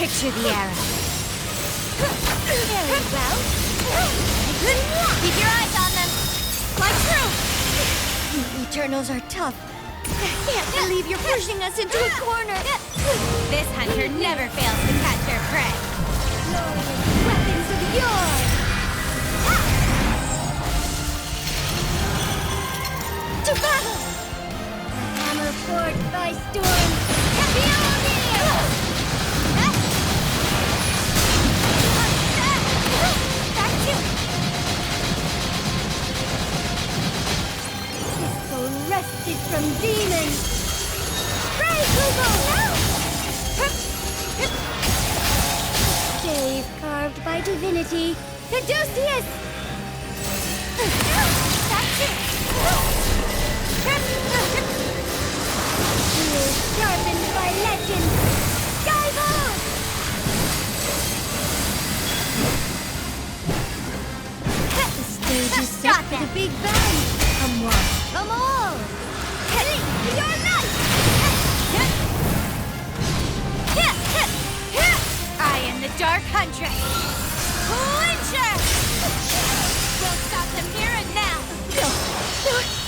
Picture the arrow. Very well. Keep your eyes on them. Like through. You Eternals are tough. I can't believe you're pushing us into a corner. This hunter never fails to catch her prey. Weapons of yore. To battle! A hammer forged by storm. Pistol wrested from demons. Pray, Google! Stave carved by divinity. Caduceus! Steel sharpened by legend. Skybound! The stage is set for the big bang. Come one, come all. Heading to your light. I am the Dark Huntress. Clincher! We'll stop them here and now. No,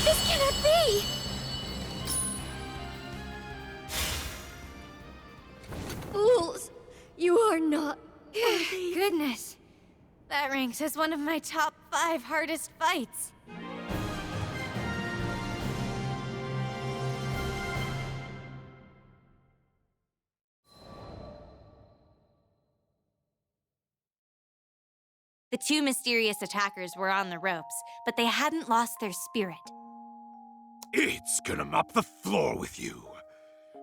this cannot be. Fools, you are not. Goodness. That ranks as one of my top 5 hardest fights. The 2 mysterious attackers were on the ropes, but they hadn't lost their spirit. It's gonna mop the floor with you.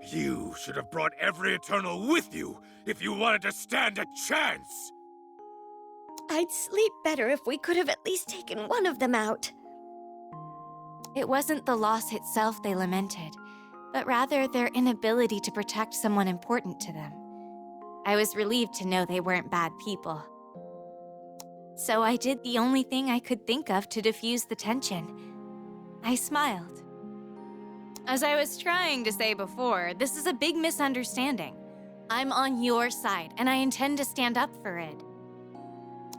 You should have brought every Eternal with you if you wanted to stand a chance! I'd sleep better if we could have at least taken one of them out. It wasn't the loss itself they lamented, but rather their inability to protect someone important to them. I was relieved to know they weren't bad people. So I did the only thing I could think of to diffuse the tension. I smiled. As I was trying to say before, this is a big misunderstanding. I'm on your side, and I intend to stand up for it.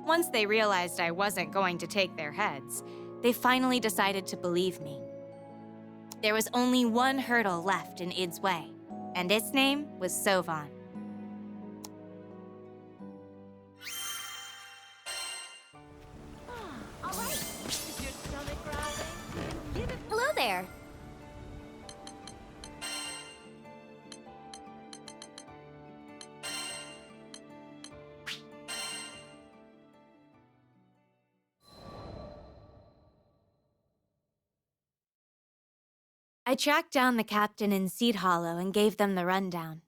Once they realized I wasn't going to take their heads, they finally decided to believe me. There was only one hurdle left in Id's way, and its name was Sovan. Hello there. I tracked down the captain in Seed Hollow and gave them the rundown.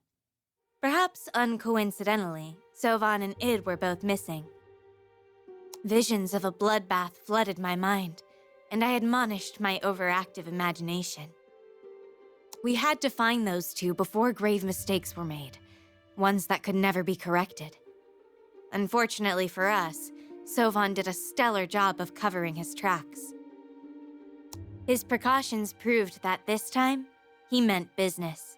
Perhaps uncoincidentally, Sovan and Id were both missing. Visions of a bloodbath flooded my mind, and I admonished my overactive imagination. We had to find those 2 before grave mistakes were made, ones that could never be corrected. Unfortunately for us, Sovan did a stellar job of covering his tracks. His precautions proved that this time, he meant business.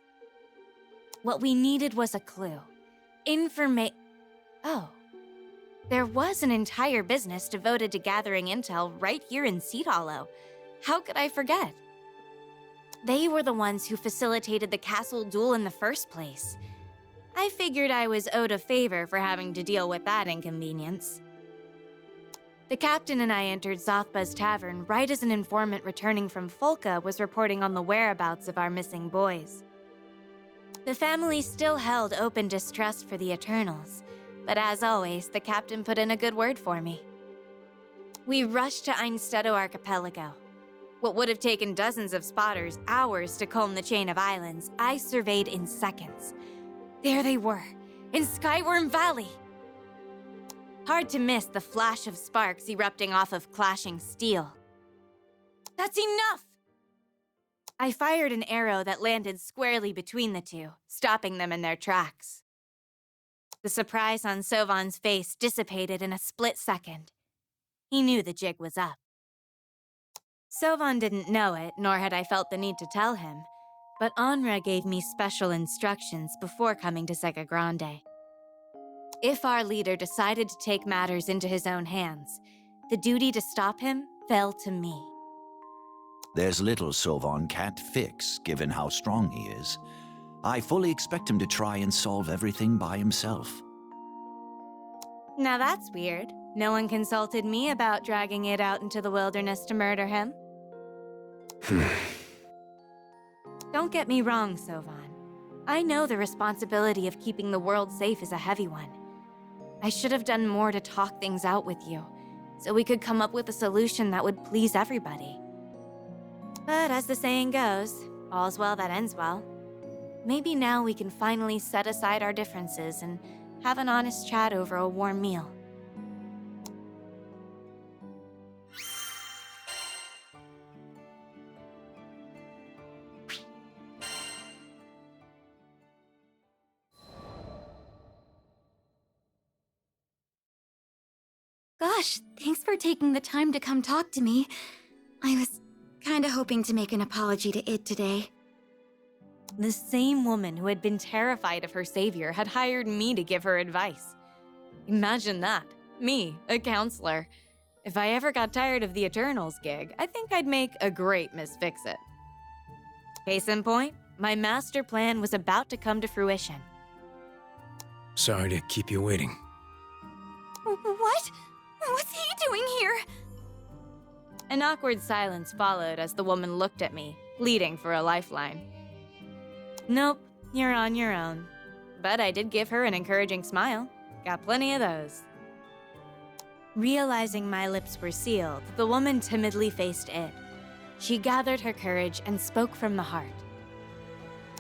What we needed was a clue. Oh. There was an entire business devoted to gathering intel right here in Seed Hollow. How could I forget? They were the ones who facilitated the castle duel in the first place. I figured I was owed a favor for having to deal with that inconvenience. The captain and I entered Zothba's tavern right as an informant returning from Folka was reporting on the whereabouts of our missing boys. The family still held open distrust for the Eternals, but as always, the captain put in a good word for me. We rushed to Einstedo Archipelago. What would have taken dozens of spotters hours to comb the chain of islands, I surveyed in seconds. There they were, in Skyworm Valley. Hard to miss the flash of sparks erupting off of clashing steel. That's enough! I fired an arrow that landed squarely between the 2, stopping them in their tracks. The surprise on Sovan's face dissipated in a split second. He knew the jig was up. Sovan didn't know it, nor had I felt the need to tell him, but Anra gave me special instructions before coming to Sega Grande. If our leader decided to take matters into his own hands, the duty to stop him fell to me. There's little Sylvan can't fix, given how strong he is. I fully expect him to try and solve everything by himself. Now that's weird. No one consulted me about dragging it out into the wilderness to murder him. Don't get me wrong, Sovan. I know the responsibility of keeping the world safe is a heavy one. I should have done more to talk things out with you, so we could come up with a solution that would please everybody. But as the saying goes, all's well that ends well. Maybe now we can finally set aside our differences and have an honest chat over a warm meal. Gosh, thanks for taking the time to come talk to me. I was kinda hoping to make an apology to Id today. The same woman who had been terrified of her savior had hired me to give her advice. Imagine that. Me, a counselor. If I ever got tired of the Eternals gig, I think I'd make a great Miss Fix-It. Case in point, my master plan was about to come to fruition. Sorry to keep you waiting. What? What's he doing here? An awkward silence followed as the woman looked at me, pleading for a lifeline. Nope, you're on your own. But I did give her an encouraging smile. Got plenty of those. Realizing my lips were sealed, the woman timidly faced Id. She gathered her courage and spoke from the heart.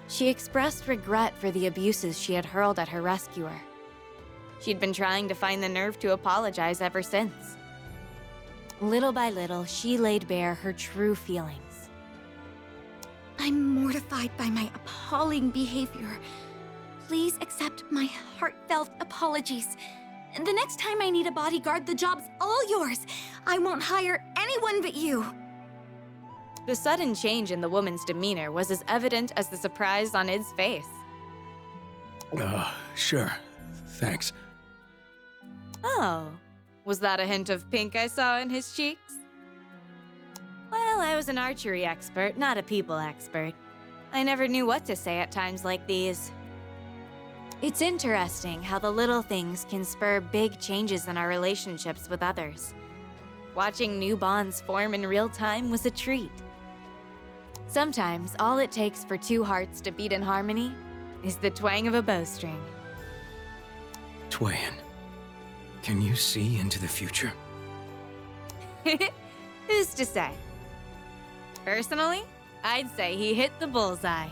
She expressed regret for the abuses she had hurled at her rescuer. She'd been trying to find the nerve to apologize ever since. Little by little, she laid bare her true feelings. I'm mortified by my appalling behavior. Please accept my heartfelt apologies. The next time I need a bodyguard, the job's all yours. I won't hire anyone but you. The sudden change in the woman's demeanor was as evident as the surprise on Id's face. Sure. Thanks. Oh, was that a hint of pink I saw in his cheeks? Well, I was an archery expert, not a people expert. I never knew what to say at times like these. It's interesting how the little things can spur big changes in our relationships with others. Watching new bonds form in real time was a treat. Sometimes, all it takes for two hearts to beat in harmony is the twang of a bowstring. Twain, can you see into the future? Who's to say? Personally, I'd say he hit the bullseye.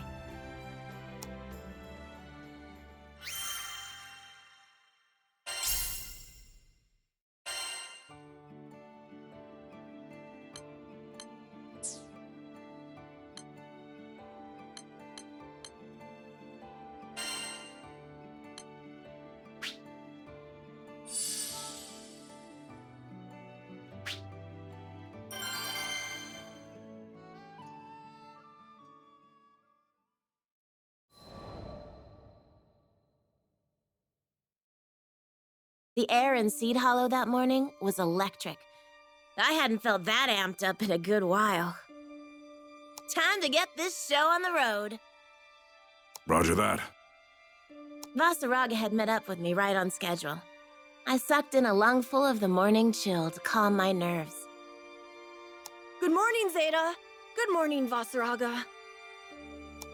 The air in Seed Hollow that morning was electric. I hadn't felt that amped up in a good while. Time to get this show on the road. Roger that. Vasaraga had met up with me right on schedule. I sucked in a lungful of the morning chill to calm my nerves. Good morning, Zeta. Good morning, Vasaraga.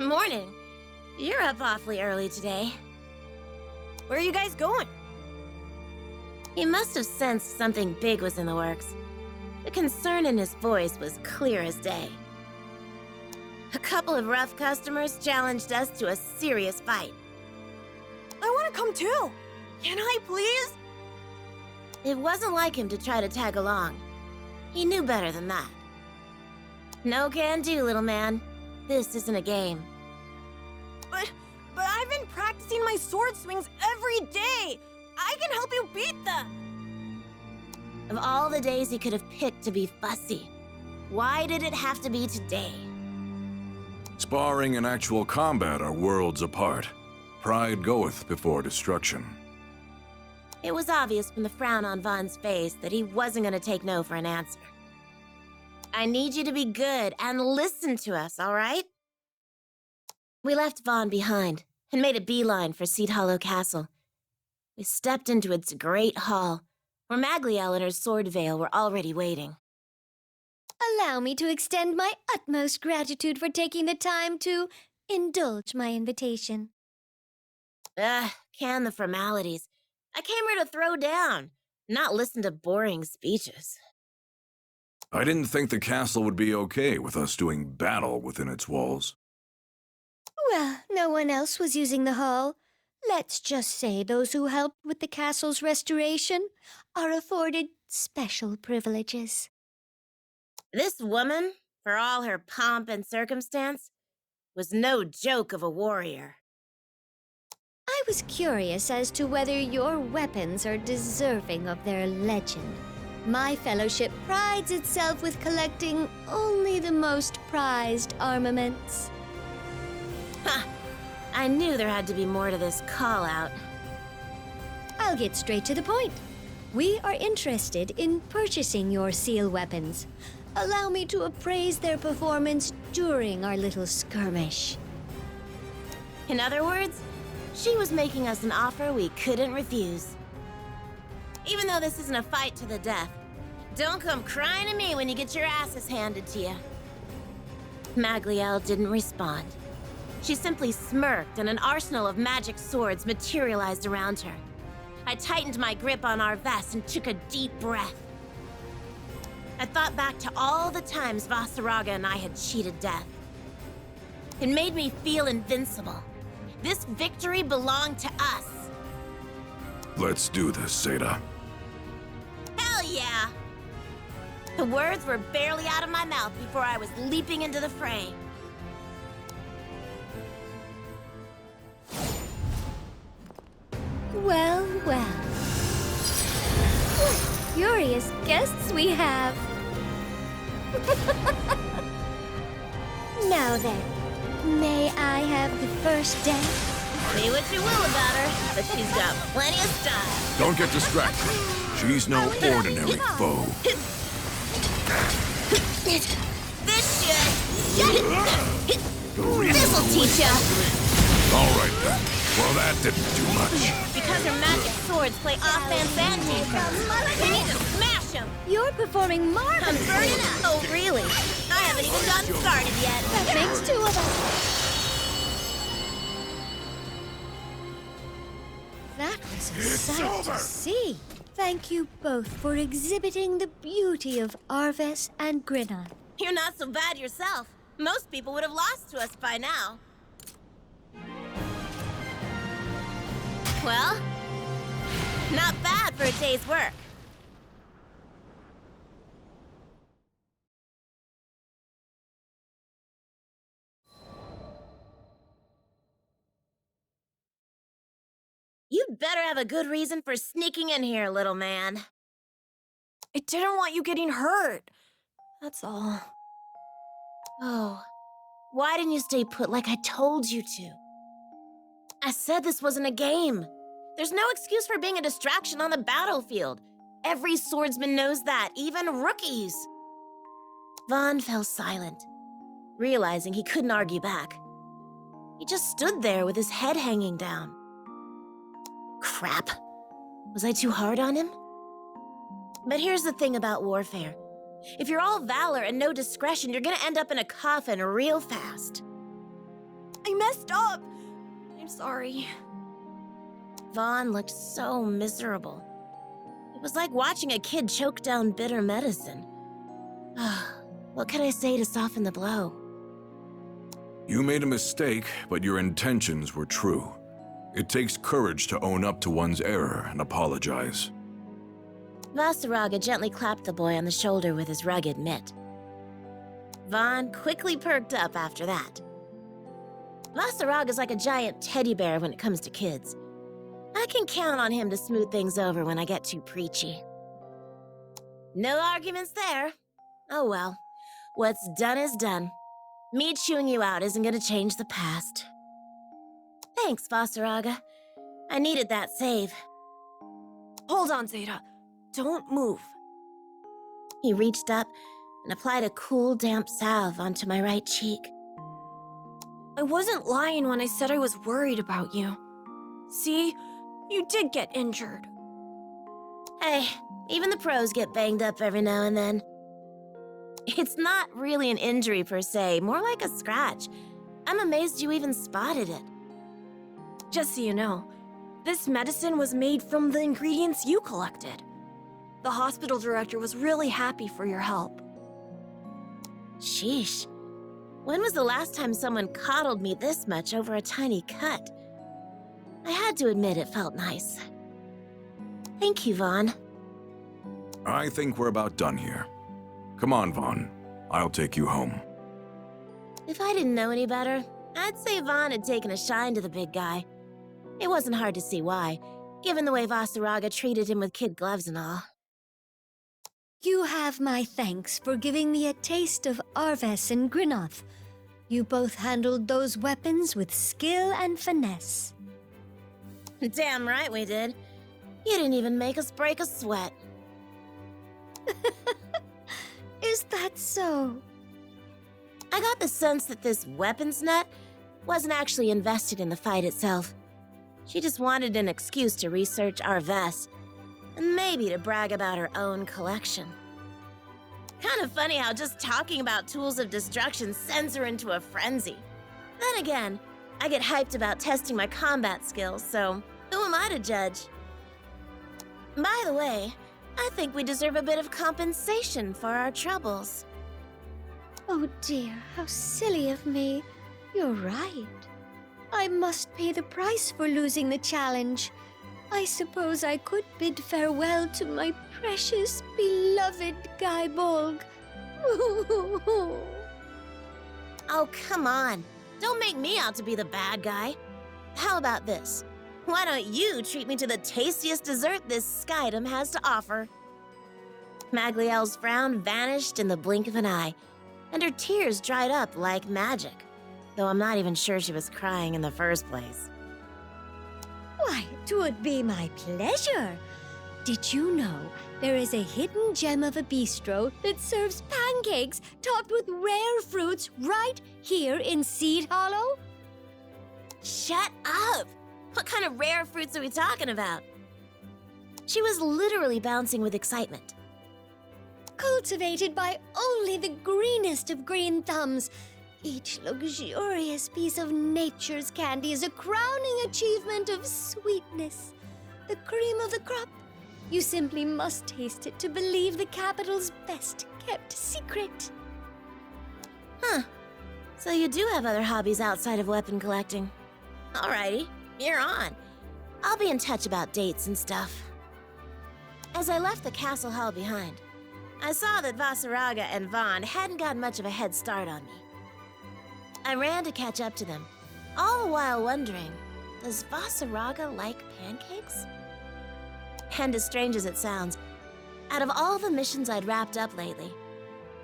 Morning. You're up awfully early today. Where are you guys going? He must have sensed something big was in the works. The concern in his voice was clear as day. A couple of rough customers challenged us to a serious fight. I want to come too. Can I, please? It wasn't like him to try to tag along. He knew better than that. No can do, little man. This isn't a game. But I've been practicing my sword swings every day. I can help you beat them! Of all the days he could have picked to be fussy, why did it have to be today? Sparring and actual combat are worlds apart. Pride goeth before destruction. It was obvious from the frown on Vaughn's face that he wasn't going to take no for an answer. I need you to be good and listen to us, all right? We left Vaughn behind and made a beeline for Seed Hollow Castle. We stepped into its great hall, where Magliel and her sword veil were already waiting. Allow me to extend my utmost gratitude for taking the time to indulge my invitation. Can the formalities. I came here to throw down, not listen to boring speeches. I didn't think the castle would be okay with us doing battle within its walls. Well, no one else was using the hall. Let's just say those who helped with the castle's restoration are afforded special privileges. This woman, for all her pomp and circumstance, was no joke of a warrior. I was curious as to whether your weapons are deserving of their legend. My fellowship prides itself with collecting only the most prized armaments. Ha! I knew there had to be more to this call-out. I'll get straight to the point. We are interested in purchasing your seal weapons. Allow me to appraise their performance during our little skirmish. In other words, she was making us an offer we couldn't refuse. Even though this isn't a fight to the death, don't come crying to me when you get your asses handed to you. Magliel didn't respond. She simply smirked and an arsenal of magic swords materialized around her. I tightened my grip on our vest and took a deep breath. I thought back to all the times Vasaraga and I had cheated death. It made me feel invincible. This victory belonged to us. Let's do this, Zeta. Hell yeah! The words were barely out of my mouth before I was leaping into the fray. Well, well. What curious guests we have. Now then, may I have the first dance? Say what you will about her, but she's got plenty of style. Don't get distracted. She's no ordinary foe. This should... This'll teach ya! All right, then. Well, that didn't do much. Because her magic swords play offense and defense. We need to smash them! You're performing I'm marvelously. burning up! Oh, really? I haven't even gotten started yet. That makes two of us. That was a It's sight over. to see. Thank you both for exhibiting the beauty of Arves and Grinnon. You're not so bad yourself. Most people would have lost to us by now. Well, not bad for a day's work. You'd better have a good reason for sneaking in here, little man. I didn't want you getting hurt. That's all. Oh, why didn't you stay put like I told you to? I said this wasn't a game. There's no excuse for being a distraction on the battlefield. Every swordsman knows that, even rookies. Vaughn fell silent, realizing he couldn't argue back. He just stood there with his head hanging down. Crap. Was I too hard on him? But here's the thing about warfare. If you're all valor and no discretion, you're gonna end up in a coffin real fast. I messed up. I'm sorry. Vaughn looked so miserable. It was like watching a kid choke down bitter medicine. What could I say to soften the blow? You made a mistake, but your intentions were true. It takes courage to own up to one's error and apologize. Vasaraga gently clapped the boy on the shoulder with his rugged mitt. Vaughn quickly perked up after that. Vasaraga's like a giant teddy bear when it comes to kids. I can count on him to smooth things over when I get too preachy. No arguments there. Oh well, what's done is done. Me chewing you out isn't gonna change the past. Thanks, Vasaraga. I needed that save. Hold on, Zeta. Don't move. He reached up and applied a cool, damp salve onto my right cheek. I wasn't lying when I said I was worried about you. See? You did get injured. Hey, even the pros get banged up every now and then. It's not really an injury per se, more like a scratch. I'm amazed you even spotted it. Just so you know, this medicine was made from the ingredients you collected. The hospital director was really happy for your help. Sheesh. When was the last time someone coddled me this much over a tiny cut? I had to admit it felt nice. Thank you, Vaughn. I think we're about done here. Come on, Vaughn. I'll take you home. If I didn't know any better, I'd say Vaughn had taken a shine to the big guy. It wasn't hard to see why, given the way Vasaraga treated him with kid gloves and all. You have my thanks for giving me a taste of Arves and Grinoth. You both handled those weapons with skill and finesse. Damn right we did. You didn't even make us break a sweat. Is that so? I got the sense that this weapons nut wasn't actually invested in the fight itself. She just wanted an excuse to research Arves, and maybe to brag about her own collection. Kind of funny how just talking about tools of destruction sends her into a frenzy. Then again, I get hyped about testing my combat skills, so who am I to judge? By the way, I think we deserve a bit of compensation for our troubles. Oh dear, how silly of me. You're right. I must pay the price for losing the challenge. I suppose I could bid farewell to my precious, beloved Gaibolg. Oh, come on. Don't make me out to be the bad guy. How about this? Why don't you treat me to the tastiest dessert this Skydom has to offer? Magliel's frown vanished in the blink of an eye, and her tears dried up like magic, though I'm not even sure she was crying in the first place. Why, 'twould be my pleasure. Did you know there is a hidden gem of a bistro that serves pancakes topped with rare fruits right here in Seed Hollow? Shut up! What kind of rare fruits are we talking about? She was literally bouncing with excitement. Cultivated by only the greenest of green thumbs. Each luxurious piece of nature's candy is a crowning achievement of sweetness. The cream of the crop. You simply must taste it to believe the capital's best kept secret. Huh. So you do have other hobbies outside of weapon collecting. Alrighty, you're on. I'll be in touch about dates and stuff. As I left the castle hall behind, I saw that Vasaraga and Vaughn hadn't got much of a head start on me. I ran to catch up to them, all the while wondering, does Vasaraga like pancakes? And as strange as it sounds, out of all the missions I'd wrapped up lately,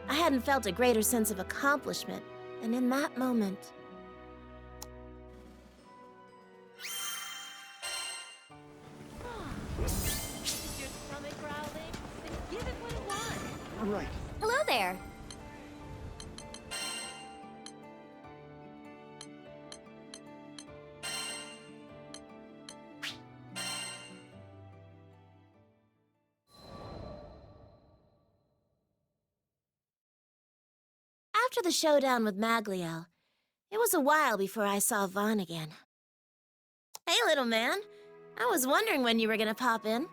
I hadn't felt a greater sense of accomplishment than in that moment. Hello there. After the showdown with Magliel, it was a while before I saw Vaughn again. Hey, little man. I was wondering when you were gonna pop in.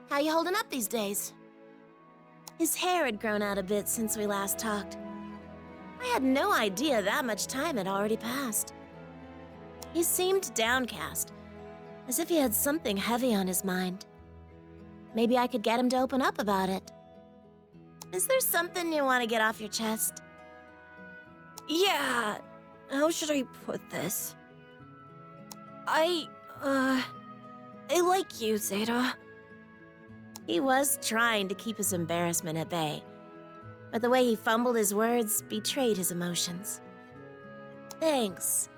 How you holding up these days? His hair had grown out a bit since we last talked. I had no idea that much time had already passed. He seemed downcast, as if he had something heavy on his mind. Maybe I could get him to open up about it. Is there something you want to get off your chest? Yeah, how should I put this? I like you, Zeta. He was trying to keep his embarrassment at bay, but the way he fumbled his words betrayed his emotions. Thanks.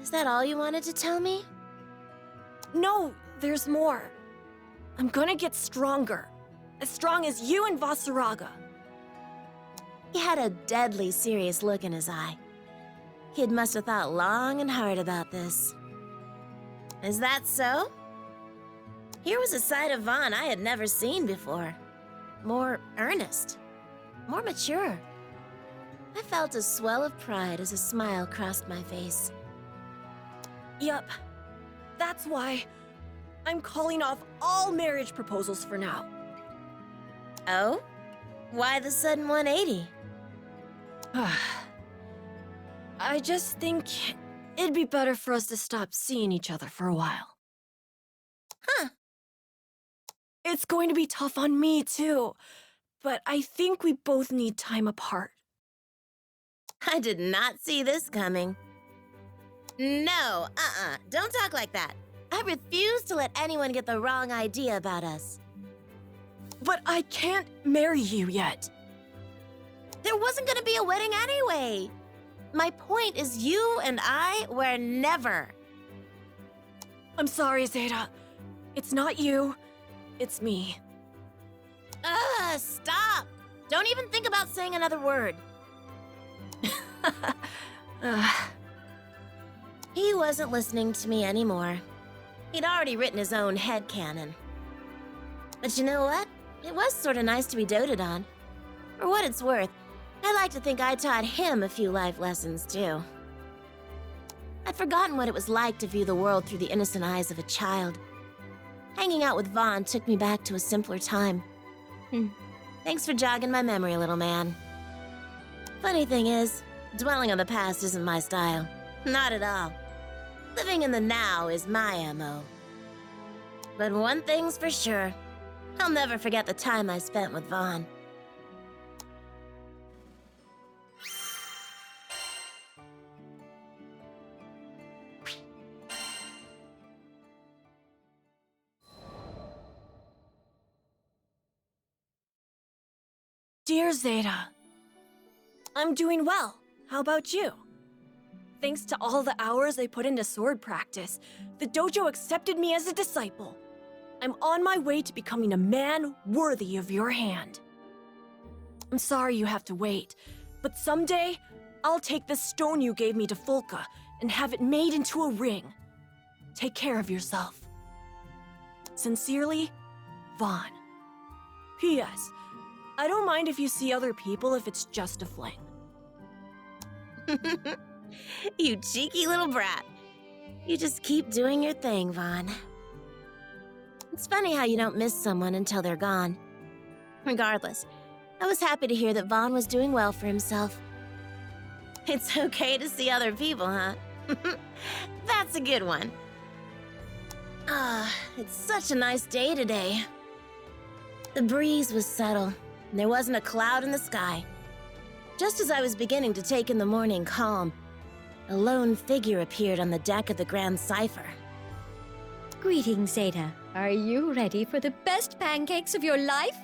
Is that all you wanted to tell me? No, there's more. I'm gonna get stronger. As strong as you and Vasaraga. He had a deadly serious look in his eye. Kid must have thought long and hard about this. Is that so? Here was a side of Vaughn I had never seen before. More earnest. More mature. I felt a swell of pride as a smile crossed my face. Yup. That's why I'm calling off all marriage proposals for now. Oh? Why the sudden 180? I just think it'd be better for us to stop seeing each other for a while. Huh. It's going to be tough on me, too. But I think we both need time apart. I did not see this coming. No, don't talk like that. I refuse to let anyone get the wrong idea about us. But I can't marry you yet. There wasn't gonna be a wedding anyway. My point is you and I were never. I'm sorry, Zeta. It's not you. It's me. Stop! Don't even think about saying another word. He wasn't listening to me anymore. He'd already written his own headcanon. But you know what? It was sort of nice to be doted on. For what it's worth, I like to think I taught him a few life lessons, too. I'd forgotten what it was like to view the world through the innocent eyes of a child. Hanging out with Vaughn took me back to a simpler time. Thanks for jogging my memory, little man. Funny thing is, dwelling on the past isn't my style. Not at all. Living in the now is my MO. But one thing's for sure. I'll never forget the time I spent with Vaughn. Dear Zeta, I'm doing well. How about you? Thanks to all the hours I put into sword practice, the dojo accepted me as a disciple. I'm on my way to becoming a man worthy of your hand. I'm sorry you have to wait, but someday, I'll take the stone you gave me to Fulka and have it made into a ring. Take care of yourself. Sincerely, Vaughn. P.S. I don't mind if you see other people if it's just a fling. You cheeky little brat. You just keep doing your thing, Vaughn. It's funny how you don't miss someone until they're gone. Regardless, I was happy to hear that Vaughn was doing well for himself. It's okay to see other people, huh? That's a good one. It's such a nice day today. The breeze was subtle, and there wasn't a cloud in the sky. Just as I was beginning to take in the morning calm, a lone figure appeared on the deck of the Grand Cipher. Greetings, Zeta. Are you ready for the best pancakes of your life?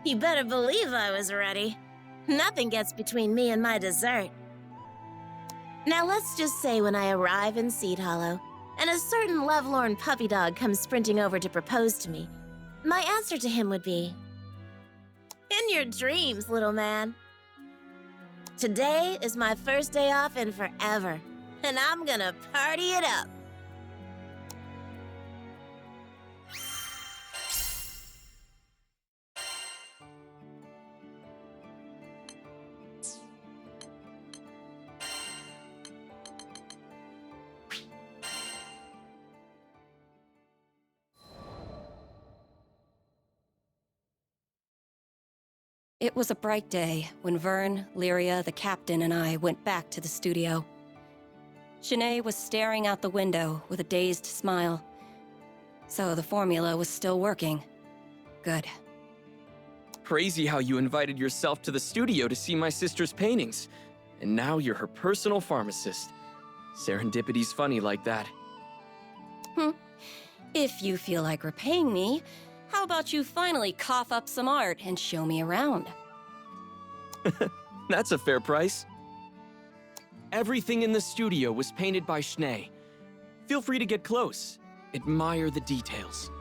You better believe I was ready. Nothing gets between me and my dessert. Now let's just say when I arrive in Seed Hollow, and a certain lovelorn puppy dog comes sprinting over to propose to me, my answer to him would be, "In your dreams, little man." Today is my first day off in forever, and I'm gonna party it up. It was a bright day when Vern, Lyria, the captain, and I went back to the studio. Shanae was staring out the window with a dazed smile. So the formula was still working. Good. Crazy how you invited yourself to the studio to see my sister's paintings. And now you're her personal pharmacist. Serendipity's funny like that. If you feel like repaying me, how about you finally cough up some art and show me around? That's a fair price. Everything in the studio was painted by Shanae. Feel free to get close. Admire the details.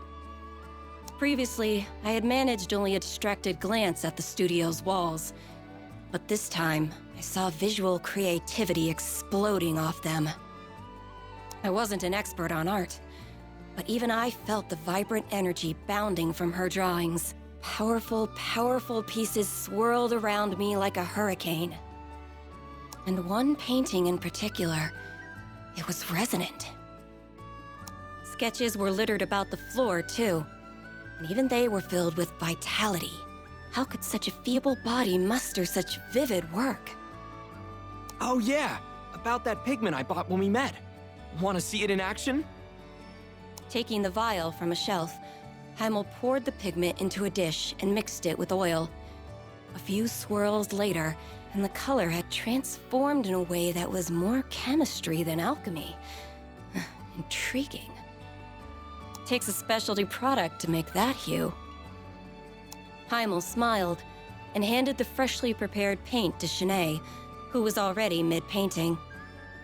Previously, I had managed only a distracted glance at the studio's walls. But this time, I saw visual creativity exploding off them. I wasn't an expert on art, but even I felt the vibrant energy bounding from her drawings. Powerful, powerful pieces swirled around me like a hurricane. And one painting in particular, it was resonant. Sketches were littered about the floor, too, and even they were filled with vitality. How could such a feeble body muster such vivid work? Oh yeah, about that pigment I bought when we met. Want to see it in action? Taking the vial from a shelf, Heimel poured the pigment into a dish and mixed it with oil. A few swirls later, and the color had transformed in a way that was more chemistry than alchemy. Intriguing. Takes a specialty product to make that hue. Heimel smiled and handed the freshly prepared paint to Shanae, who was already mid-painting.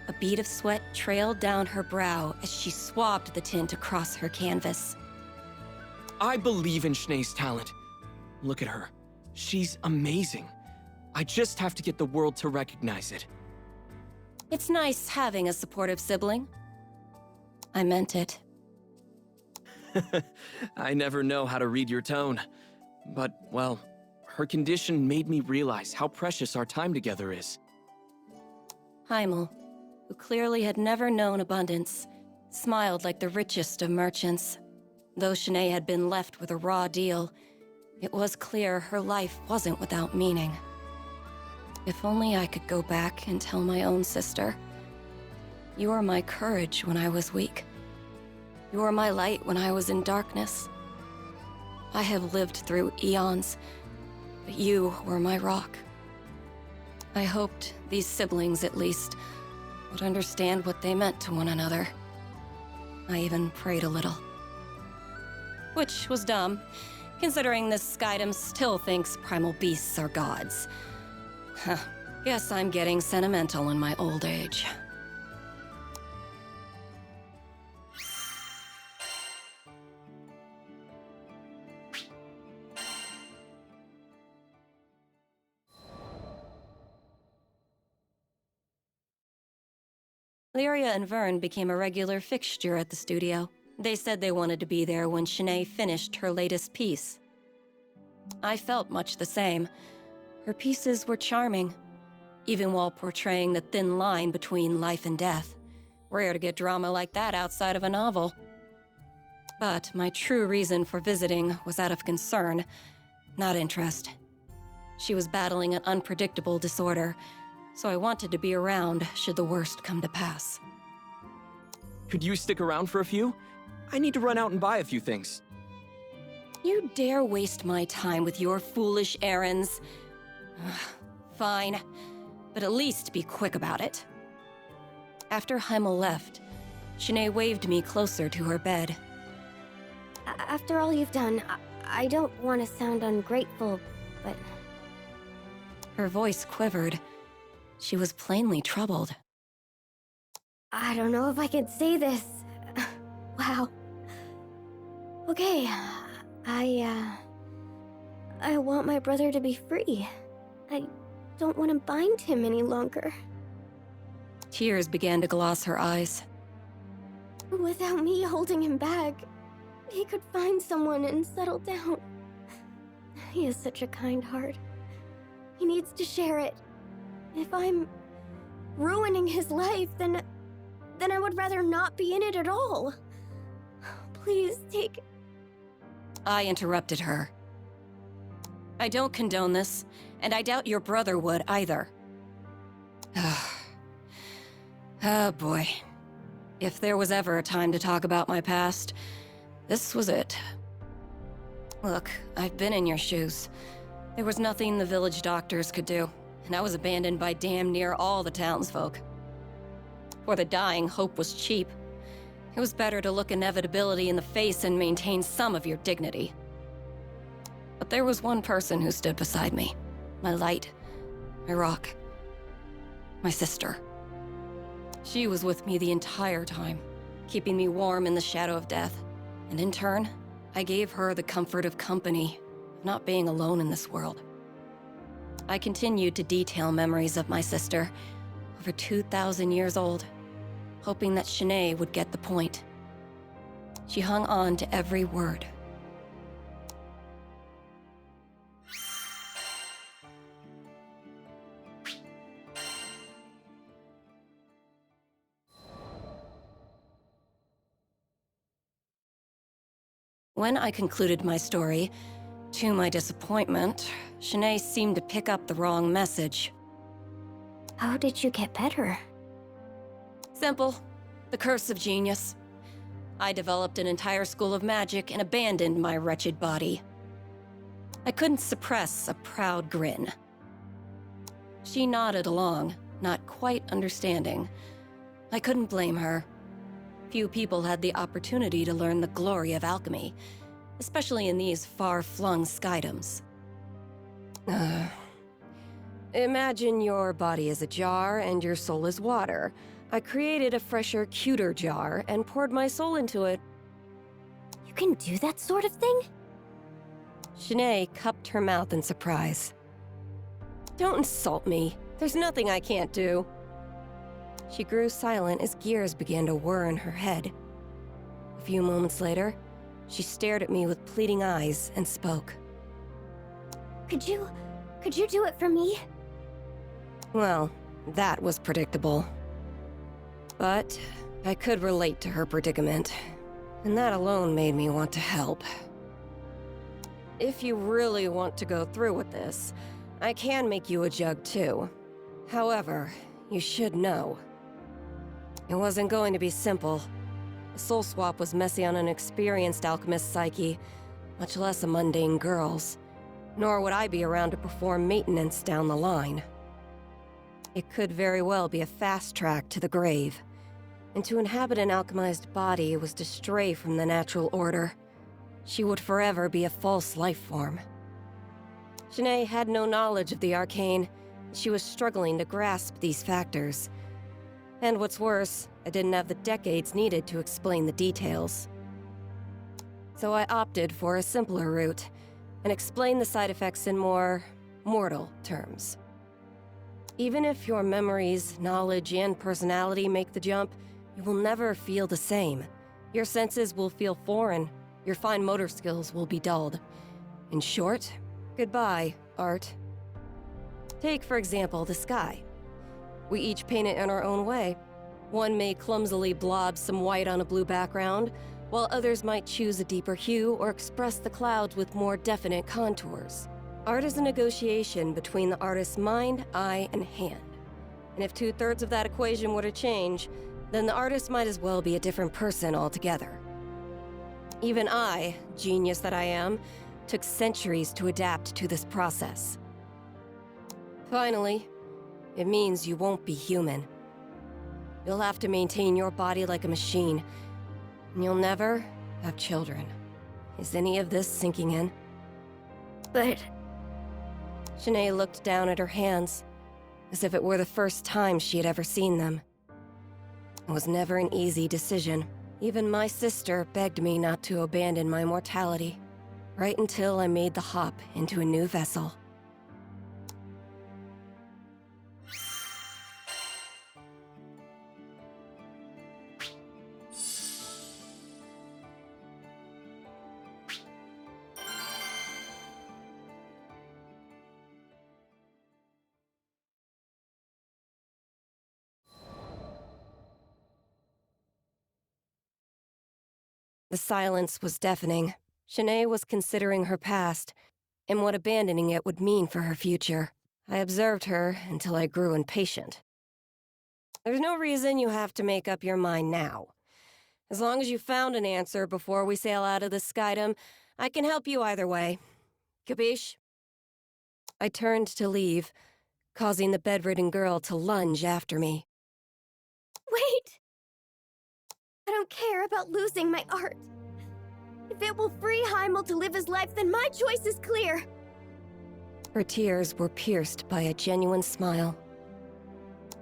A bead of sweat trailed down her brow as she swabbed the tint across her canvas. I believe in Shanae's talent. Look at her. She's amazing. I just have to get the world to recognize it. It's nice having a supportive sibling. I meant it. I never know how to read your tone. But, well, her condition made me realize how precious our time together is. Heimel, who clearly had never known abundance, smiled like the richest of merchants. Though Shanae had been left with a raw deal, it was clear her life wasn't without meaning. If only I could go back and tell my own sister, "You were my courage when I was weak. You were my light when I was in darkness. I have lived through eons, but you were my rock." I hoped these siblings, at least, would understand what they meant to one another. I even prayed a little. Which was dumb, considering this Skydom still thinks primal beasts are gods. Huh. Guess I'm getting sentimental in my old age. Lyria and Vern became a regular fixture at the studio. They said they wanted to be there when Shanae finished her latest piece. I felt much the same. Her pieces were charming, even while portraying the thin line between life and death. Rare to get drama like that outside of a novel. But my true reason for visiting was out of concern, not interest. She was battling an unpredictable disorder, so I wanted to be around should the worst come to pass. Could you stick around for a few? I need to run out and buy a few things. You dare waste my time with your foolish errands? Fine, but at least be quick about it. After Heimel left, Shanae waved me closer to her bed. After all you've done, I don't want to sound ungrateful, but... Her voice quivered. She was plainly troubled. I don't know if I can say this. Wow. Okay, I want my brother to be free. I don't want to bind him any longer. Tears began to gloss her eyes. Without me holding him back, he could find someone and settle down. He has such a kind heart. He needs to share it. If I'm ruining his life, then I would rather not be in it at all. Please take... I interrupted her. I don't condone this, and I doubt your brother would either. Oh boy. If there was ever a time to talk about my past, this was it. Look, I've been in your shoes. There was nothing the village doctors could do, and I was abandoned by damn near all the townsfolk. For the dying, hope was cheap. It was better to look inevitability in the face and maintain some of your dignity. But there was one person who stood beside me. My light. My rock. My sister. She was with me the entire time, keeping me warm in the shadow of death. And in turn, I gave her the comfort of company, of not being alone in this world. I continued to detail memories of my sister, over 2,000 years old, hoping that Shanae would get the point. She hung on to every word. When I concluded my story, to my disappointment, Shanae seemed to pick up the wrong message. How did you get better? Simple. The curse of genius. I developed an entire school of magic and abandoned my wretched body. I couldn't suppress a proud grin. She nodded along, not quite understanding. I couldn't blame her. Few people had the opportunity to learn the glory of alchemy, especially in these far-flung skydoms. Imagine your body is a jar and your soul is water. I created a fresher, cuter jar and poured my soul into it. You can do that sort of thing? Shanae cupped her mouth in surprise. Don't insult me. There's nothing I can't do. She grew silent as gears began to whir in her head. A few moments later, she stared at me with pleading eyes and spoke. Could you do it for me? Well, that was predictable. But I could relate to her predicament, and that alone made me want to help. If you really want to go through with this, I can make you a jug too. However, you should know. It wasn't going to be simple. A soul swap was messy on an experienced alchemist's psyche, much less a mundane girl's. Nor would I be around to perform maintenance down the line. It could very well be a fast track to the grave. And to inhabit an alchemized body was to stray from the natural order. She would forever be a false life form. Shanae had no knowledge of the arcane. She was struggling to grasp these factors. And what's worse, I didn't have the decades needed to explain the details. So I opted for a simpler route, and explained the side effects in more mortal terms. Even if your memories, knowledge, and personality make the jump, you will never feel the same. Your senses will feel foreign, your fine motor skills will be dulled. In short, goodbye, art. Take, for example, the sky. We each paint it in our own way. One may clumsily blob some white on a blue background, while others might choose a deeper hue or express the clouds with more definite contours. Art is a negotiation between the artist's mind, eye, and hand. And if 2/3 of that equation were to change, then the artist might as well be a different person altogether. Even I, genius that I am, took centuries to adapt to this process. Finally, it means you won't be human. You'll have to maintain your body like a machine, and you'll never have children. Is any of this sinking in? But Shanae looked down at her hands, as if it were the first time she had ever seen them. It was never an easy decision. Even my sister begged me not to abandon my mortality, right until I made the hop into a new vessel. The silence was deafening. Shanae was considering her past, and what abandoning it would mean for her future. I observed her until I grew impatient. There's no reason you have to make up your mind now. As long as you found an answer before we sail out of the skydom, I can help you either way. Capiche? I turned to leave, causing the bedridden girl to lunge after me. wait! I don't care about losing my art. If it will free Heimel to live his life, then my choice is clear. Her tears were pierced by a genuine smile.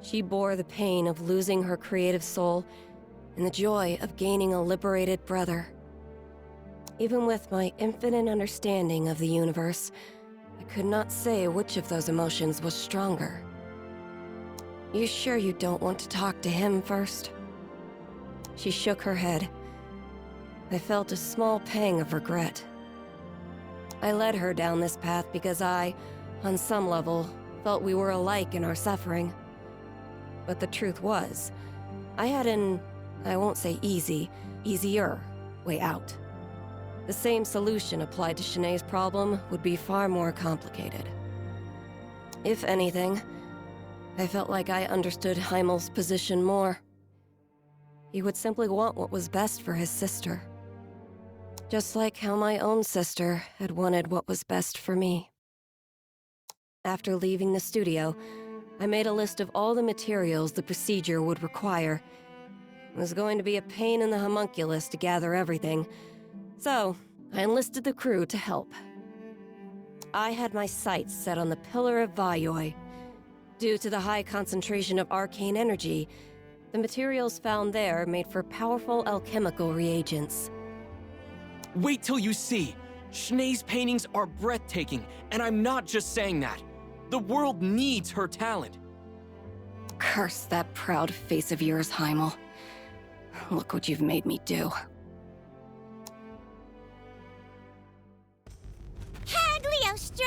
She bore the pain of losing her creative soul and the joy of gaining a liberated brother. Even with my infinite understanding of the universe, I could not say which of those emotions was stronger. You sure you don't want to talk to him first? She shook her head. I felt a small pang of regret. I led her down this path because I, on some level, felt we were alike in our suffering. But the truth was, I had an, I won't say easier way out. The same solution applied to Shanae's problem would be far more complicated. If anything, I felt like I understood Heimel's position more. He would simply want what was best for his sister. Just like how my own sister had wanted what was best for me. After leaving the studio, I made a list of all the materials the procedure would require. It was going to be a pain in the homunculus to gather everything, so I enlisted the crew to help. I had my sights set on the Pillar of Vayoi. Due to the high concentration of arcane energy, the materials found there made for powerful alchemical reagents. Wait till you see! Shanae's paintings are breathtaking, and I'm not just saying that. The world needs her talent. Curse that proud face of yours, Heimel. Look what you've made me do. Cagliostro,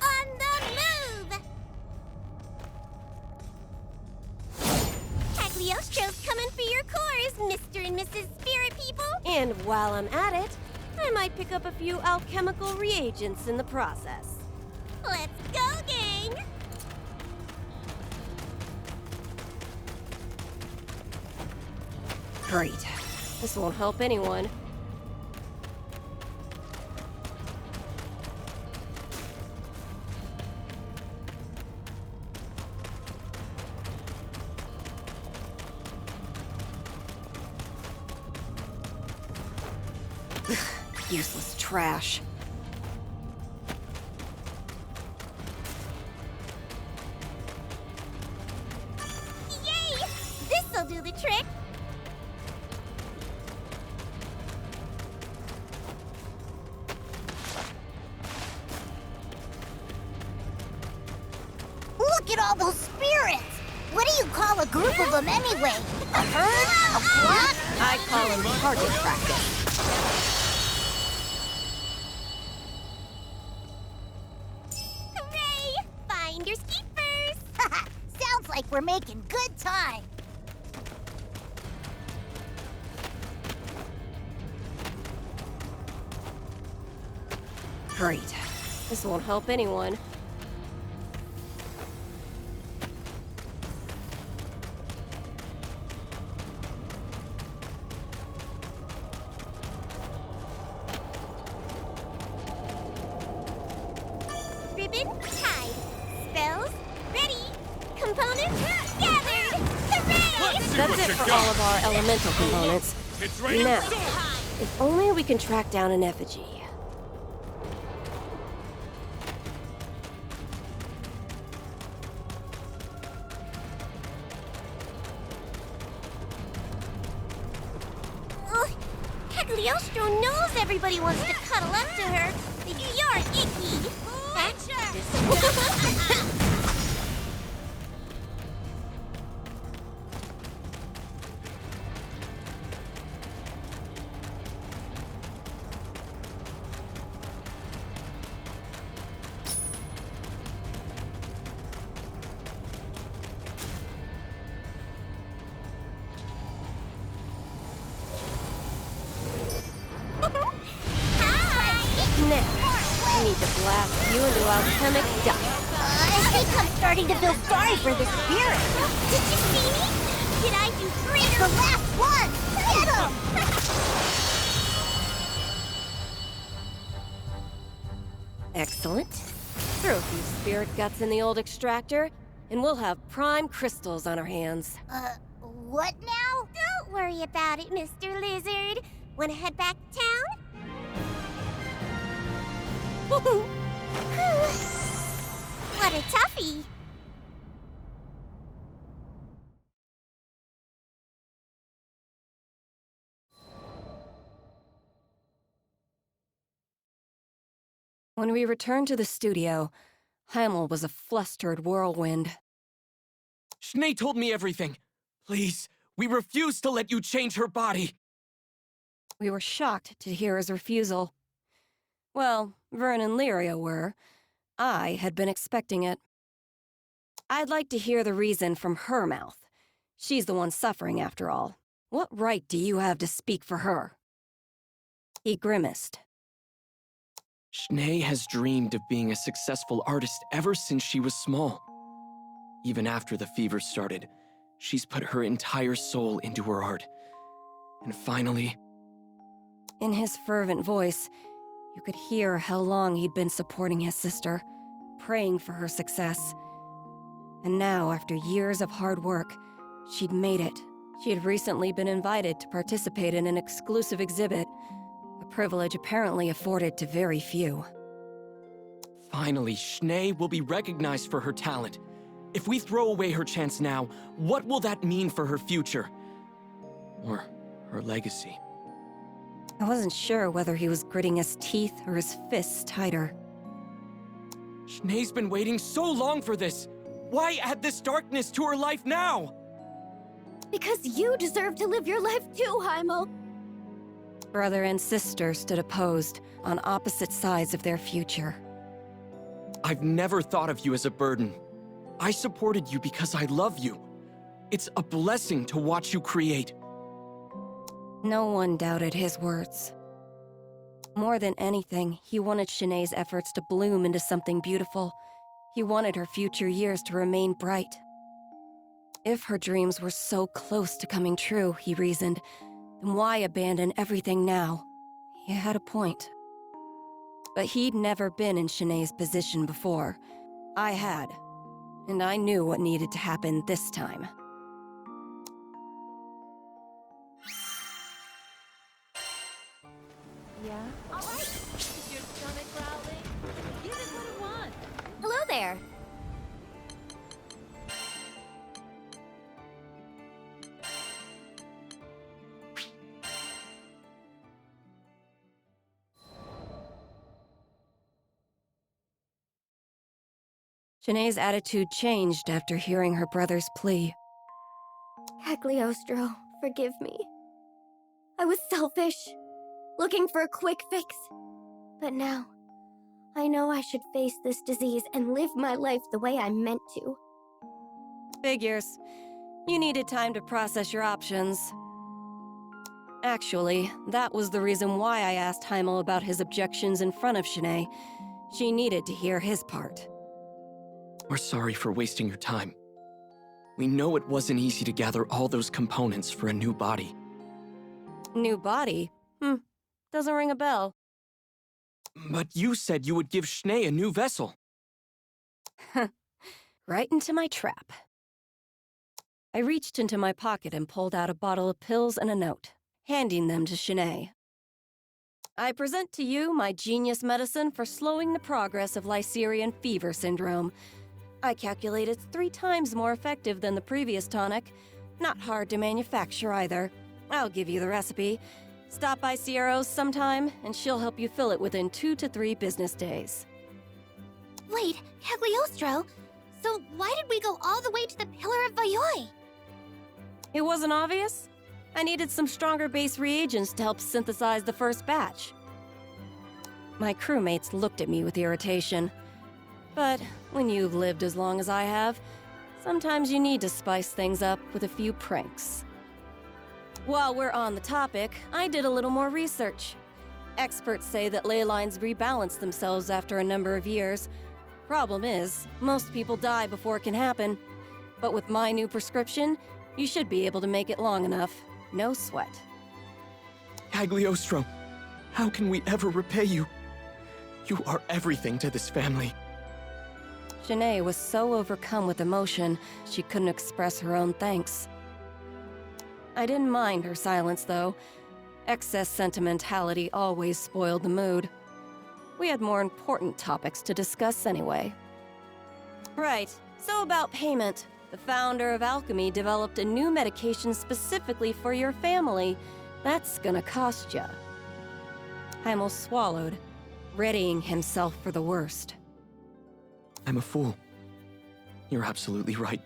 on the move! Cagliostro's coming for your cores, Mr. and Mrs. Spirit People! And while I'm at it, I might pick up a few alchemical reagents in the process. Let's go, gang! Great. This won't help anyone. Useless trash. Yay! This'll do the trick! Look at all those spirits! What do you call a group of them anyway? A herd? A flock? I call them target practice. Hooray! Find your keepers! Sounds like we're making good time. Great. This won't help anyone. Ribbon tied. Spells ready. Components gathered. Hooray! That's it for all of our elemental components. It's raining Now, swords! if only we can track down an effigy. Ugh, Cagliostro knows everybody wants to cuddle up to her. You're icky. Now, I need to blast you into alchemic dust. I think I'm starting to feel sorry for the spirit. Did you see me? Did I do greater? The last one! Get him! Excellent. Throw a few spirit guts in the old extractor, and we'll have prime crystals on our hands. What now? Don't worry about it, Mr. Lizard. Wanna head back to town? What a toughie! When we returned to the studio, Heimel was a flustered whirlwind. Schnee told me everything. Please, we refuse to let you change her body. We were shocked to hear his refusal. Well, Vern and Lyria were. I had been expecting it. I'd like to hear the reason from her mouth. She's the one suffering, after all. What right do you have to speak for her? He grimaced. Schnee has dreamed of being a successful artist ever since she was small. Even after the fever started, she's put her entire soul into her art. And finally... In his fervent voice, you could hear how long he'd been supporting his sister, praying for her success. And now, after years of hard work, she'd made it. She had recently been invited to participate in an exclusive exhibit, a privilege apparently afforded to very few. Finally, Schnee will be recognized for her talent. If we throw away her chance now, what will that mean for her future? Or her legacy? I wasn't sure whether he was gritting his teeth or his fists tighter. Schnee's been waiting so long for this! Why add this darkness to her life now? Because you deserve to live your life too, Heimel. Brother and sister stood opposed, on opposite sides of their future. I've never thought of you as a burden. I supported you because I love you. It's a blessing to watch you create. No one doubted his words. More than anything, he wanted Shanae's efforts to bloom into something beautiful. He wanted her future years to remain bright. If her dreams were so close to coming true, he reasoned, then why abandon everything now? He had a point. But he'd never been in Shanae's position before. I had. And I knew what needed to happen this time. Yeah? All right. Is your stomach growling? Give it what it wants. Hello there. Shanae's attitude changed after hearing her brother's plea. Cagliostro, forgive me. I was selfish, looking for a quick fix. But now, I know I should face this disease and live my life the way I'm meant to. Figures. You needed time to process your options. Actually, that was the reason why I asked Heimel about his objections in front of Shanae. She needed to hear his part. We're sorry for wasting your time. We know it wasn't easy to gather all those components for a new body. New body? Doesn't ring a bell. But you said you would give Schnee a new vessel. Right into my trap. I reached into my pocket and pulled out a bottle of pills and a note, handing them to Shanae. I present to you my genius medicine for slowing the progress of Lycerian fever syndrome. I calculate it's 3 times more effective than the previous tonic. Not hard to manufacture either. I'll give you the recipe. Stop by Sierra's sometime, and she'll help you fill it within 2 to 3 business days. Wait, Cagliostro, so why did we go all the way to the Pillar of Vayoi? It wasn't obvious? I needed some stronger base reagents to help synthesize the first batch. My crewmates looked at me with irritation. But when you've lived as long as I have, sometimes you need to spice things up with a few pranks. While we're on the topic, I did a little more research. Experts say that ley lines rebalance themselves after a number of years. Problem is, most people die before it can happen. But with my new prescription, you should be able to make it long enough. No sweat. Cagliostro, how can we ever repay you? You are everything to this family. Shanae was so overcome with emotion, she couldn't express her own thanks. I didn't mind her silence, though. Excess sentimentality always spoiled the mood. We had more important topics to discuss anyway. Right, so about payment. The founder of Alchemy developed a new medication specifically for your family. That's gonna cost ya. Heimel swallowed. readying himself for the worst. I'm a fool. You're absolutely right.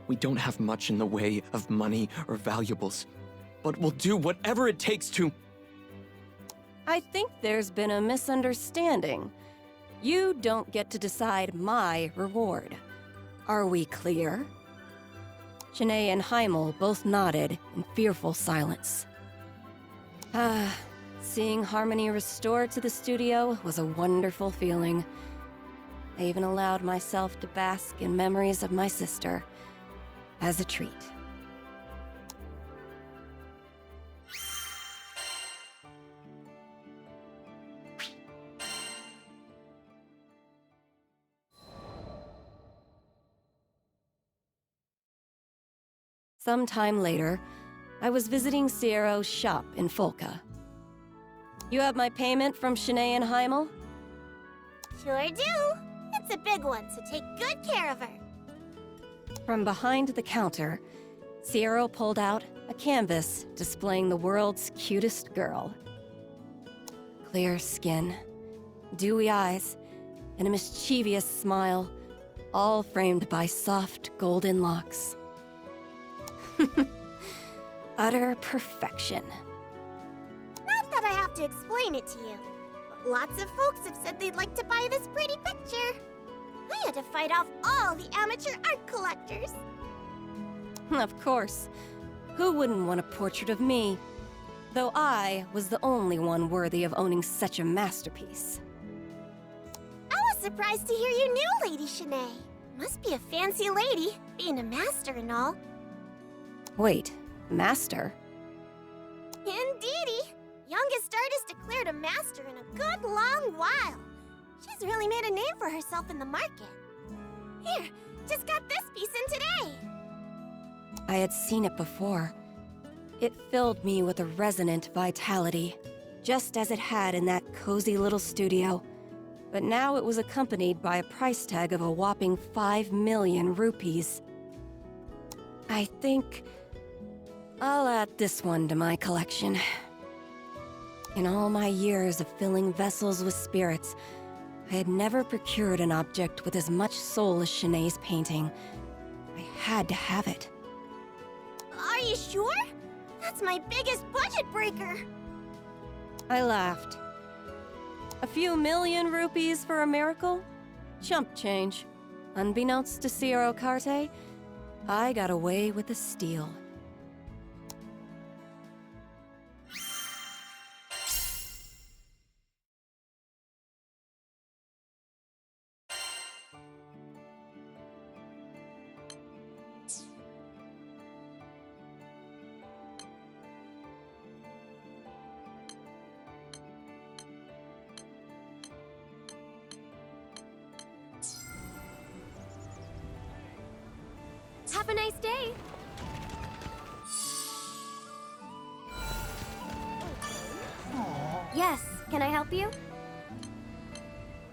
We don't have much in the way of money or valuables, but we'll do whatever it takes to... I think there's been a misunderstanding. You don't get to decide my reward. Are we clear? Shanae and Heimel both nodded in fearful silence. Seeing harmony restored to the studio was a wonderful feeling. I even allowed myself to bask in memories of my sister as a treat. Sometime later, I was visiting Ciero's shop in Folca. You have my payment from Shanae and Heimel? Sure do. It's a big one, so take good care of her. From behind the counter, Ciero pulled out a canvas displaying the world's cutest girl. Clear skin, dewy eyes, and a mischievous smile, all framed by soft golden locks. Utter perfection. Not that I have to explain it to you, but lots of folks have said they'd like to buy this pretty picture. I had to fight off all the amateur art collectors. Of course. Who wouldn't want a portrait of me? Though I was the only one worthy of owning such a masterpiece. I was surprised to hear you knew Lady Shanae. Must be a fancy lady, being a master and all. Wait, master? Indeedy! Youngest artist declared a master in a good long while. She's really made a name for herself in the market. Here, just got this piece in today. I had seen it before. It filled me with a resonant vitality, just as it had in that cozy little studio. But now it was accompanied by a price tag of a whopping 5 million rupees. I think I'll add this one to my collection. In all my years of filling vessels with spirits, I had never procured an object with as much soul as Shanae's painting. I had to have it. Are you sure? That's my biggest budget breaker. I laughed. A few million rupees for a miracle? Chump change. Unbeknownst to Ciero Carte, I got away with a steal. Have a nice day. Yes, can I help you?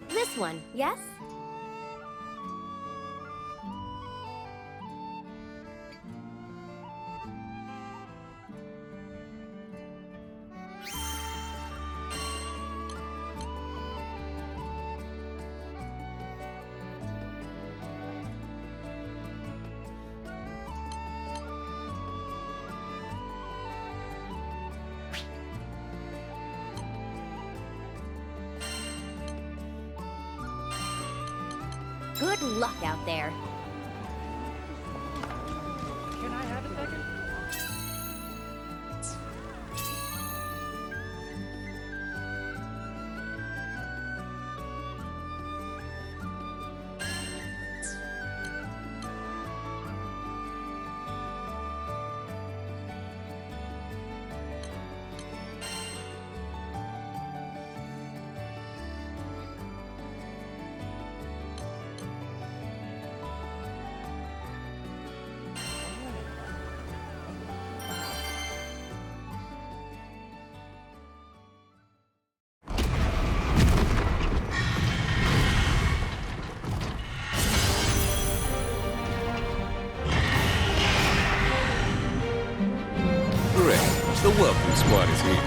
This one, yes? Good luck out there. Can I have a second? The welcome squad is here.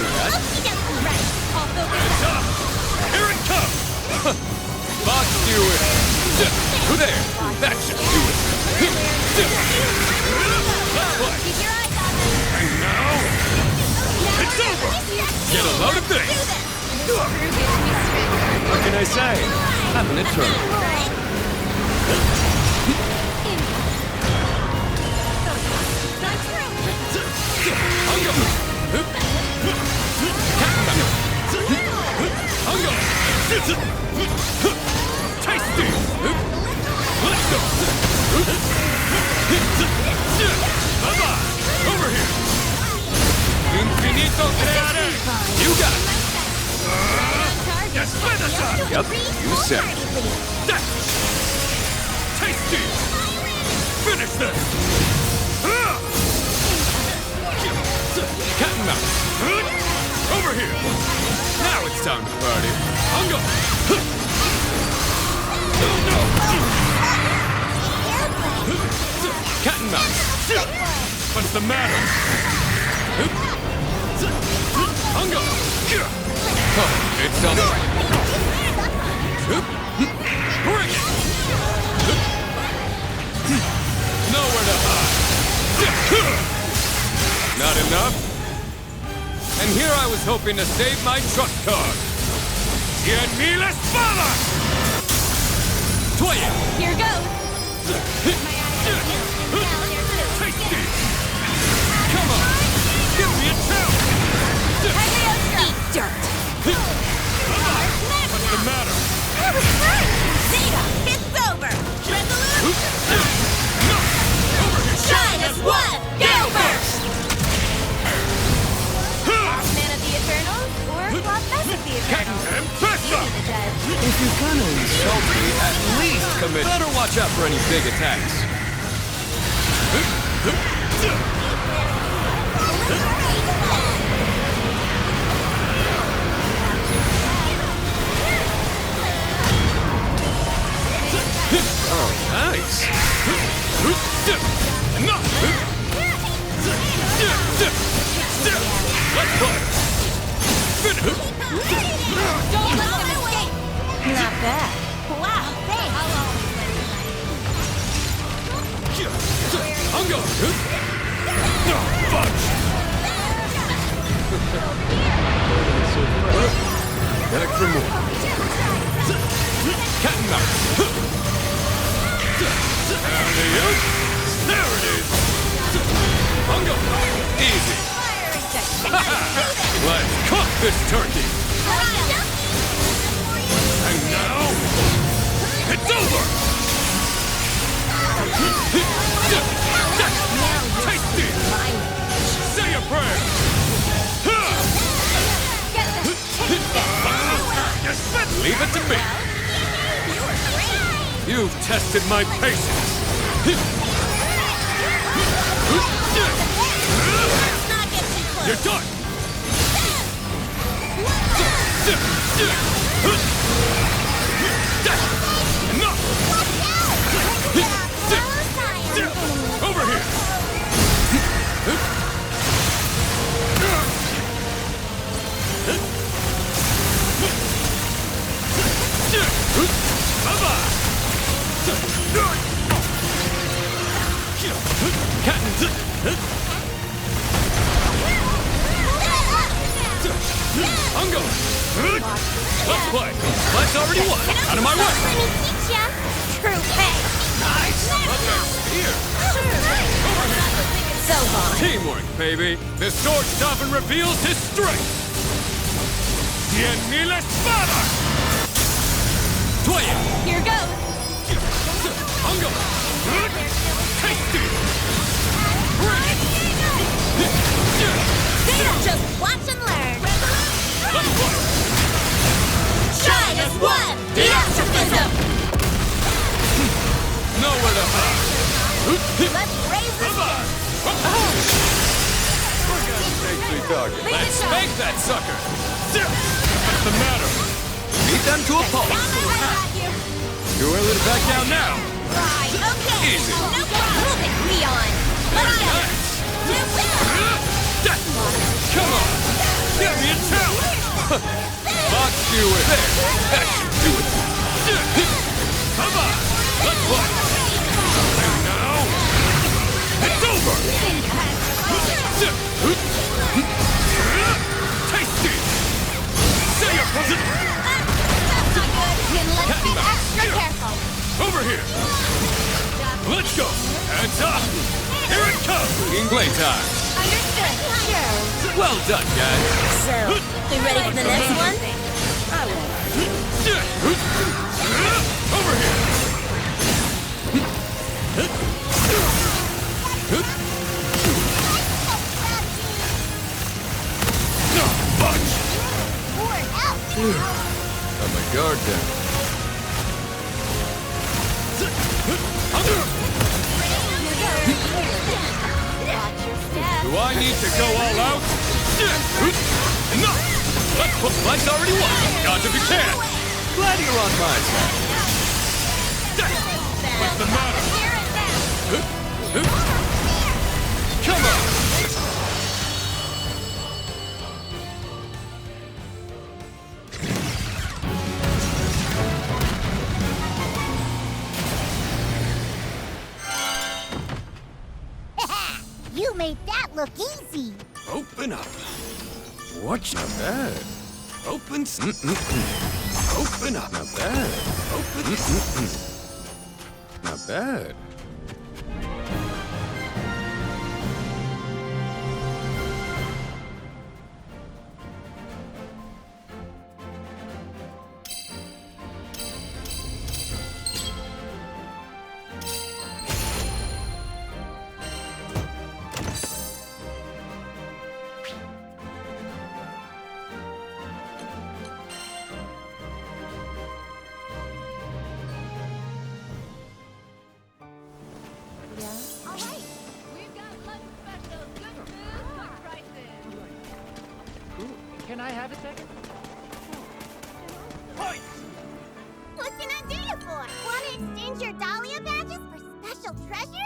do that. Right. I'll focus. Hands up! Here it comes! Box you in. There, that should do it. Let's play. Keep your eyes on them. And now, it's over! Get a load of this. What can I say? Having a turn. Tasty! Let's go! Bye-bye! Over here! Infinito creare. You got it. Despedazar! Yep, you said it. That! Tasty! Finish this! Cat and mouse. Over here! Now it's time to party. Hungo. Cat and mouse. What's the matter? Hungo. Oh, it's on. Bring it. Nowhere to hide. Not enough? And here I was hoping to save my truck card. Cien mil espadas! Toya! Here goes. Tasty! Come on! Give me a chance! Eat dirt. What's the matter? That was fun! Zeta, it's over! Resolute! Shine as one! Go first! Man of the Eternals or Flopfest of the Eternals? If you're gonna insult me, at least commit. Better watch out for any big attacks. Oh, nice. Let's go! Don't let them escape. Not bad. Wow, thanks! Hungo! Fudge! Back for more. Cat and mouse. Alley-oop! There it is! Hungo! Easy. Let's cook this turkey. And now, it's over! Tasty! Say a prayer! Leave it to me. You've tested my patience. You're done! Enough! Over here! Bye-bye! Hungo! Let's play! Let's already won! Out of my way! Let me teach ya! True pay! Nice! Okay, here! So long. Teamwork, baby! This sword stopping reveals his strength! Cien mil espadas! Toya! Here goes. Hungo! Tasty! Zeta, just watch and learn! Let's play! Shine as one! The Astrophism! Nowhere to hide! Let's raise this Bye-bye! Let's spank that sucker! What's the matter? Beat them to a pulp! Too early to back down now! Right, okay! Easy! No problem! Move it, Leon! Let's go! Come on! Give me a challenge! Box you in. There, that should do it. Come on, let's play. And now, it's over! Tasty! Say your present! Then let's be extra careful. Over here! Let's go! Hands up! Here it comes! Inglay time! Understood. Sure. Well done, guys! So, you ready for the next one? Over here! Bunch! Got my guard down. Do I need to go all out? No! Let's put Mike's already won! Dodge if you can! Glad you're on my side. What's the matter? Come on! You made that look easy. Open up. Watch, not bad. Open. Open up. Not bad. Open. Not bad. Can I have a second? What can I do you for? Want to exchange your Dahlia badges for special treasure?